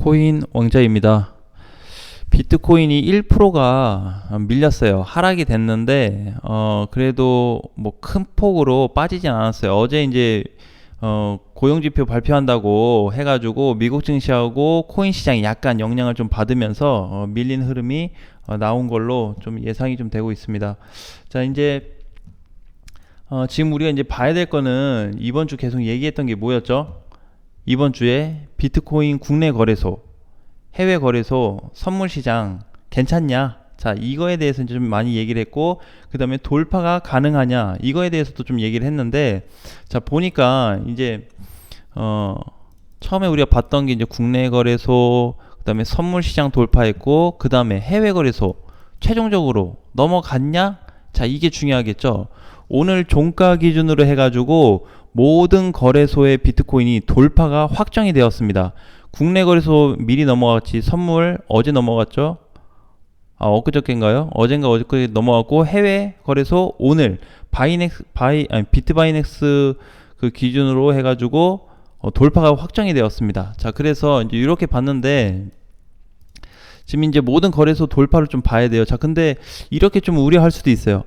코인 왕자입니다. 비트코인이 1%가 밀렸어요. 하락이 됐는데 그래도 뭐 큰 폭으로 빠지진 않았어요. 어제 이제 고용지표 발표한다고 해가지고 미국 증시하고 코인 시장이 약간 영향을 좀 받으면서 밀린 흐름이 나온 걸로 좀 예상이 좀 되고 있습니다. 자, 이제 지금 우리가 이제 봐야 될 거는 이번 주 계속 얘기했던 게 뭐였죠? 이번 주에 비트코인 국내 거래소, 해외 거래소, 선물 시장 괜찮냐? 자, 이거에 대해서 좀 많이 얘기를 했고, 그 다음에 돌파가 가능하냐? 이거에 대해서도 좀 얘기를 했는데, 자, 보니까 이제 처음에 우리가 봤던 게 이제 국내 거래소, 그 다음에 선물 시장 돌파했고, 그 다음에 해외 거래소 최종적으로 넘어갔냐? 자, 이게 중요하겠죠. 오늘 종가 기준으로 해가지고 모든 거래소의 비트코인이 돌파가 확정이 되었습니다. 국내 거래소 미리 넘어갔지, 선물 어제 넘어갔죠. 엊그저께인가요? 어젠가 어저께 넘어갔고, 해외 거래소 오늘 비트바이넥스 그 기준으로 해가지고 돌파가 확정이 되었습니다. 자, 그래서 이제 이렇게 봤는데 지금 이제 모든 거래소 돌파를 좀 봐야 돼요. 자, 근데 이렇게 좀 우려할 수도 있어요.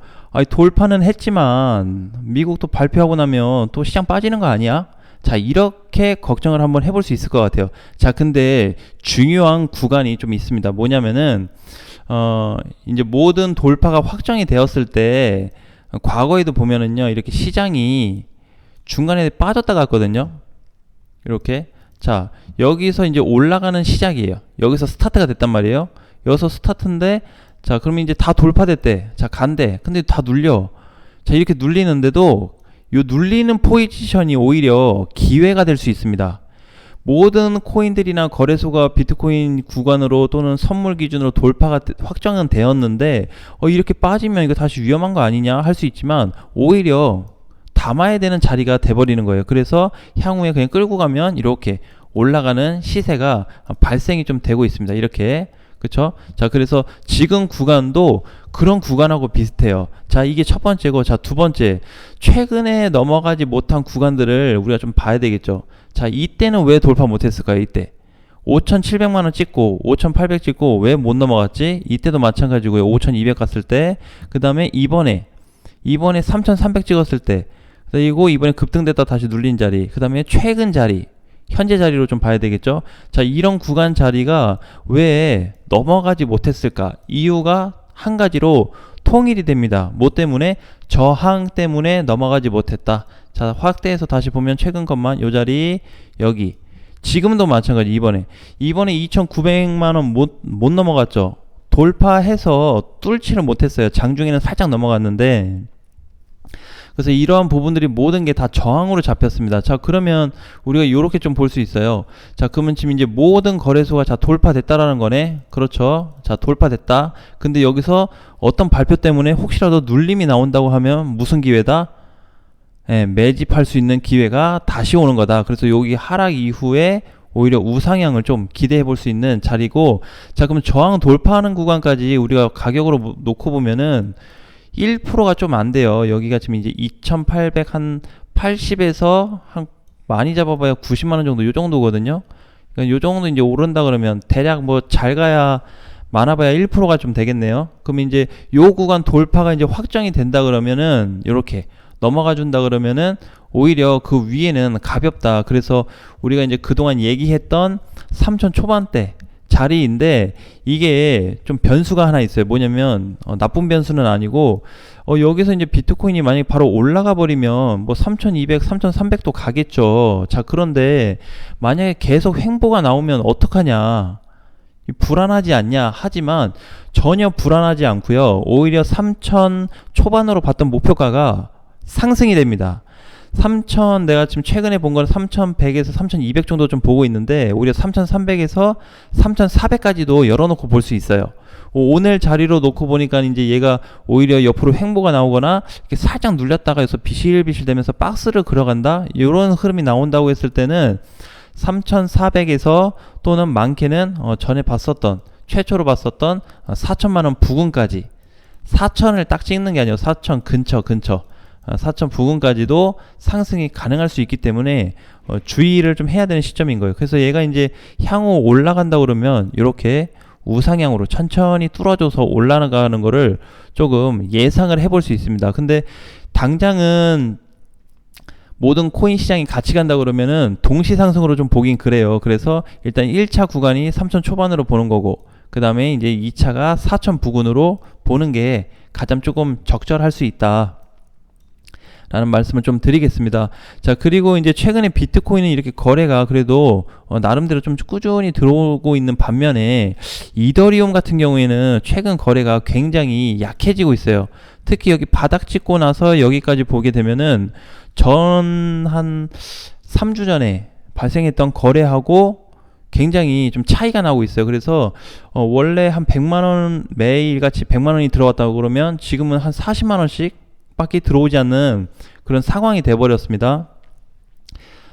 돌파는 했지만 미국도 발표하고 나면 또 시장 빠지는 거 아니야? 자, 이렇게 걱정을 한번 해볼 수 있을 것 같아요. 자, 근데 중요한 구간이 좀 있습니다. 뭐냐면은 이제 모든 돌파가 확정이 되었을 때 과거에도 보면은요, 이렇게 시장이 중간에 빠졌다 갔거든요. 이렇게. 자, 여기서 이제 올라가는 시작이에요. 여기서 스타트가 됐단 말이에요. 여기서 스타트인데, 자, 그러면 이제 다 돌파됐대. 자, 간대. 근데 다 눌려. 자, 이렇게 눌리는데도 요 눌리는 포지션이 오히려 기회가 될 수 있습니다. 모든 코인들이나 거래소가 비트코인 구간으로 또는 선물 기준으로 돌파가 확정은 되었는데 이렇게 빠지면 이거 다시 위험한 거 아니냐 할 수 있지만 오히려 담아야 되는 자리가 돼버리는 거예요. 그래서 향후에 그냥 끌고 가면 이렇게 올라가는 시세가 발생이 좀 되고 있습니다. 이렇게. 그쵸? 자, 그래서 지금 구간도 그런 구간하고 비슷해요. 자, 이게 첫 번째고, 자, 두 번째, 최근에 넘어가지 못한 구간들을 우리가 좀 봐야 되겠죠. 자, 이때는 왜 돌파 못했을까요? 이때 5,700만원 찍고 5,800 찍고 왜 못 넘어갔지? 이때도 마찬가지고요. 5,200 갔을 때, 그 다음에 이번에 3,300 찍었을 때, 그리고 이번에 급등됐다 다시 눌린 자리, 그 다음에 최근 자리, 현재 자리로 좀 봐야 되겠죠. 자, 이런 구간 자리가 왜 넘어가지 못했을까? 이유가 한 가지로 통일이 됩니다. 뭐 때문에? 저항 때문에 넘어가지 못했다. 자, 확대해서 다시 보면 최근 것만 요 자리, 여기. 지금도 마찬가지. 이번에 2,900만원 못 넘어갔죠. 돌파해서 뚫지를 못했어요. 장중에는 살짝 넘어갔는데, 그래서 이러한 부분들이 모든 게 다 저항으로 잡혔습니다. 자, 그러면 우리가 이렇게 좀 볼 수 있어요. 자, 그러면 지금 이제 모든 거래소가 자 돌파됐다라는 거네. 그렇죠. 자, 돌파됐다. 근데 여기서 어떤 발표 때문에 혹시라도 눌림이 나온다고 하면 무슨 기회다? 매집할 수 있는 기회가 다시 오는 거다. 그래서 여기 하락 이후에 오히려 우상향을 좀 기대해 볼 수 있는 자리고, 자, 그러면 저항 돌파하는 구간까지 우리가 가격으로 놓고 보면은 1%가 좀 안 돼요. 여기가 지금 이제 2,800 한 80에서 한 많이 잡아봐야 90만원 정도 요 정도거든요. 그러니까 요 정도 이제 오른다 그러면 대략 뭐 잘 가야 많아봐야 1%가 좀 되겠네요. 그러면 이제 요 구간 돌파가 이제 확정이 된다 그러면은 요렇게 넘어가 준다 그러면은 오히려 그 위에는 가볍다. 그래서 우리가 이제 그동안 얘기했던 3,000 초반대 자리인데 이게 좀 변수가 하나 있어요. 뭐냐면 나쁜 변수는 아니고 여기서 이제 비트코인이 만약에 바로 올라가 버리면 뭐 3,200, 3,300도 가겠죠. 자, 그런데 만약에 계속 횡보가 나오면 어떡하냐? 불안하지 않냐? 하지만 전혀 불안하지 않고요. 오히려 3,000 초반으로 봤던 목표가가 상승이 됩니다. 3,000 내가 지금 최근에 본 거는 3,100에서 3,200 정도 좀 보고 있는데 오히려 3,300에서 3,400까지도 열어놓고 볼 수 있어요. 오늘 자리로 놓고 보니까 이제 얘가 오히려 옆으로 횡보가 나오거나 이렇게 살짝 눌렸다가 해서 비실비실 되면서 박스를 그려간다, 이런 흐름이 나온다고 했을 때는 3,400에서 또는 많게는 전에 봤었던 최초로 봤었던 4,000만원 부근까지, 4,000을 딱 찍는 게 아니고 4,000 근처 4천 부근까지도 상승이 가능할 수 있기 때문에 주의를 좀 해야 되는 시점인 거예요. 그래서 얘가 이제 향후 올라간다 그러면 이렇게 우상향으로 천천히 뚫어줘서 올라가는 거를 조금 예상을 해볼 수 있습니다. 근데 당장은 모든 코인 시장이 같이 간다 그러면은 동시 상승으로 좀 보긴 그래요. 그래서 일단 1차 구간이 3천 초반으로 보는 거고, 그 다음에 이제 2차가 4천 부근으로 보는 게 가장 조금 적절할 수 있다 라는 말씀을 좀 드리겠습니다. 자, 그리고 이제 최근에 비트코인은 이렇게 거래가 그래도 나름대로 좀 꾸준히 들어오고 있는 반면에 이더리움 같은 경우에는 최근 거래가 굉장히 약해지고 있어요. 특히 여기 바닥 찍고 나서 여기까지 보게 되면은 전 한 3주 전에 발생했던 거래하고 굉장히 좀 차이가 나고 있어요. 그래서 원래 한 100만원 매일같이 100만원이 들어왔다고 그러면 지금은 한 40만원씩 밖에 들어오지 않는 그런 상황이 돼버렸습니다.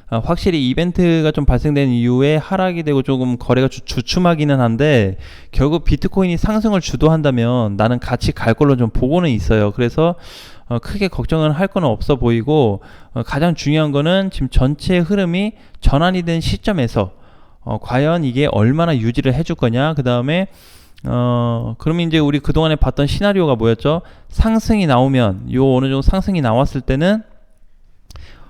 확실히 이벤트가 좀 발생된 이후에 하락이 되고 조금 거래가 주춤하기는 한데, 결국 비트코인이 상승을 주도한다면 나는 같이 갈 걸로 좀 보고는 있어요. 그래서 크게 걱정은 할 건 없어 보이고, 가장 중요한 거는 지금 전체 흐름이 전환이 된 시점에서 과연 이게 얼마나 유지를 해줄 거냐. 그 다음에 그러면 이제 우리 그동안에 봤던 시나리오가 뭐였죠? 상승이 나오면, 요 어느 정도 상승이 나왔을 때는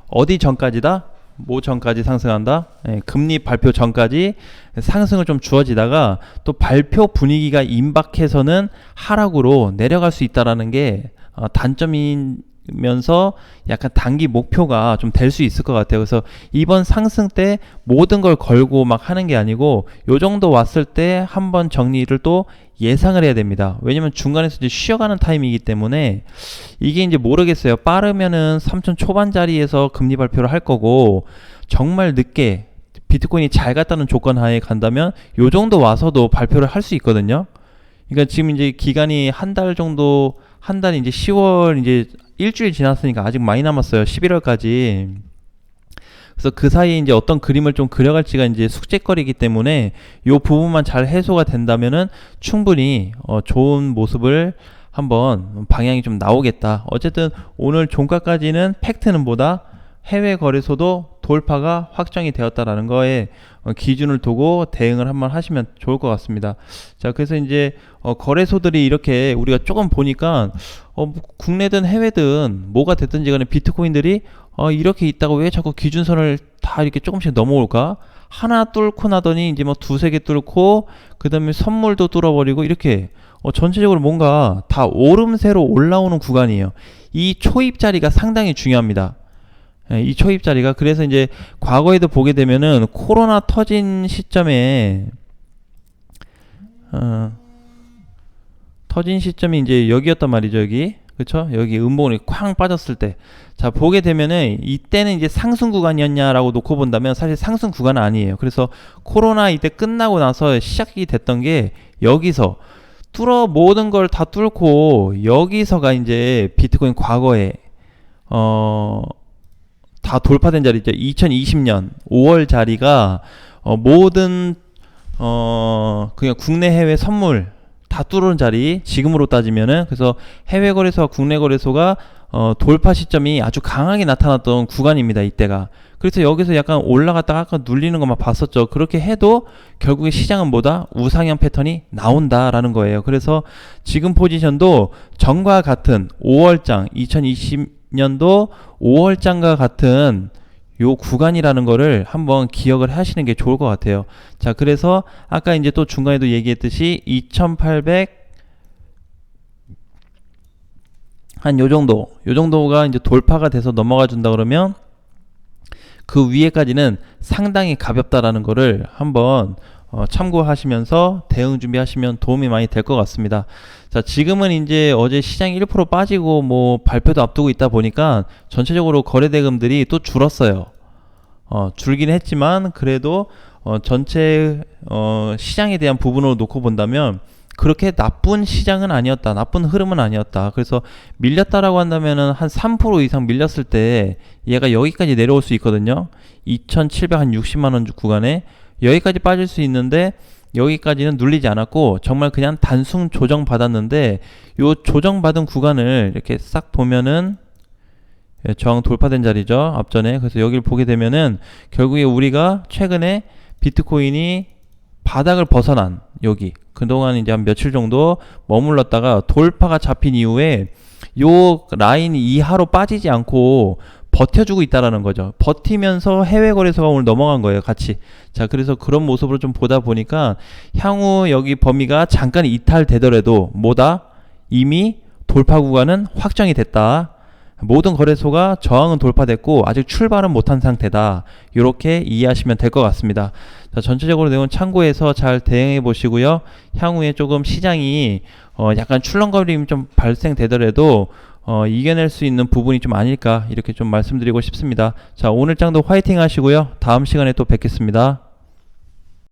어디 전까지다? 뭐 전까지 상승한다? 금리 발표 전까지 상승을 좀 주어지다가 또 발표 분위기가 임박해서는 하락으로 내려갈 수 있다라는 게 단점이면서 약간 단기 목표가 좀 될 수 있을 것 같아요. 그래서 이번 상승 때 모든 걸 걸고 막 하는 게 아니고 요 정도 왔을 때 한번 정리를 또 예상을 해야 됩니다. 왜냐면 중간에서 이제 쉬어가는 타임이기 때문에 이게 이제 모르겠어요. 빠르면은 3천 초반짜리에서 금리 발표를 할 거고, 정말 늦게 비트코인이 잘 갔다는 조건 하에 간다면 요 정도 와서도 발표를 할 수 있거든요. 그러니까 지금 이제 기간이 한 달 정도, 한 달 이제 10월 이제 일주일 지났으니까 아직 많이 남았어요. 11월까지. 그래서 그 사이에 이제 어떤 그림을 좀 그려갈지가 이제 숙제거리이기 때문에 요 부분만 잘 해소가 된다면은 충분히 좋은 모습을 한번 방향이 좀 나오겠다. 어쨌든 오늘 종가까지는 팩트는 보다 해외 거래소도 돌파가 확정이 되었다라는 거에 기준을 두고 대응을 한번 하시면 좋을 것 같습니다. 자, 그래서 이제 거래소들이 이렇게 우리가 조금 보니까 국내든 해외든 뭐가 됐든지 간에 비트코인들이 이렇게 있다가 왜 자꾸 기준선을 다 이렇게 조금씩 넘어올까? 하나 뚫고 나더니 이제 뭐 두세 개 뚫고 그 다음에 선물도 뚫어버리고 이렇게 전체적으로 뭔가 다 오름세로 올라오는 구간이에요. 이 초입 자리가 상당히 중요합니다. 이 초입 자리가, 그래서 이제 과거에도 보게 되면은 코로나 터진 시점에 터진 시점이 이제 여기였단 말이죠. 여기, 그쵸? 여기 음봉이 쾅 빠졌을 때, 자 보게 되면은 이때는 이제 상승 구간이었냐라고 놓고 본다면 사실 상승 구간은 아니에요. 그래서 코로나 이때 끝나고 나서 시작이 됐던 게 여기서 모든 걸 다 뚫고 여기서가 이제 비트코인 과거에 다 돌파된 자리죠. 2020년 5월 자리가 모든 그냥 국내 해외 선물 다 뚫은 자리, 지금으로 따지면은. 그래서 해외 거래소와 국내 거래소가 돌파 시점이 아주 강하게 나타났던 구간입니다, 이때가. 그래서 여기서 약간 올라갔다가 아까 눌리는 것만 봤었죠. 그렇게 해도 결국에 시장은 뭐다? 우상향 패턴이 나온다라는 거예요. 그래서 지금 포지션도 전과 같은 5월장 2020년도 5월장과 같은 요 구간이라는 거를 한번 기억을 하시는 게 좋을 것 같아요. 자, 그래서 아까 이제 또 중간에도 얘기했듯이 2800 한 요 정도가 이제 돌파가 돼서 넘어가 준다 그러면 그 위에까지는 상당히 가볍다라는 거를 한번 참고하시면서 대응 준비하시면 도움이 많이 될 것 같습니다. 자, 지금은 이제 어제 시장이 1% 빠지고 뭐 발표도 앞두고 있다 보니까 전체적으로 거래 대금들이 또 줄었어요. 줄긴 했지만 그래도 전체 시장에 대한 부분으로 놓고 본다면 그렇게 나쁜 시장은 아니었다, 나쁜 흐름은 아니었다. 그래서 밀렸다라고 한다면은 한 3% 이상 밀렸을 때 얘가 여기까지 내려올 수 있거든요. 2,760만원 구간에 여기까지 빠질 수 있는데 여기까지는 눌리지 않았고 정말 그냥 단순 조정 받았는데 요 조정 받은 구간을 이렇게 싹 보면은 예, 저항 돌파된 자리죠. 앞전에. 그래서 여기를 보게 되면은 결국에 우리가 최근에 비트코인이 바닥을 벗어난 여기 그동안 이제 한 며칠 정도 머물렀다가 돌파가 잡힌 이후에 요 라인 이하로 빠지지 않고 버텨주고 있다라는 거죠. 버티면서 해외 거래소가 오늘 넘어간 거예요, 같이. 자, 그래서 그런 모습으로 좀 보다 보니까 향후 여기 범위가 잠깐 이탈되더라도 뭐다? 이미 돌파 구간은 확정이 됐다. 모든 거래소가 저항은 돌파됐고 아직 출발은 못한 상태다. 이렇게 이해하시면 될 것 같습니다. 자, 전체적으로 내용 참고해서 잘 대응해 보시고요. 향후에 조금 시장이 약간 출렁거림이 좀 발생되더라도 이겨낼 수 있는 부분이 좀 아닐까 이렇게 좀 말씀드리고 싶습니다. 자, 오늘 장도 화이팅 하시고요. 다음 시간에 또 뵙겠습니다.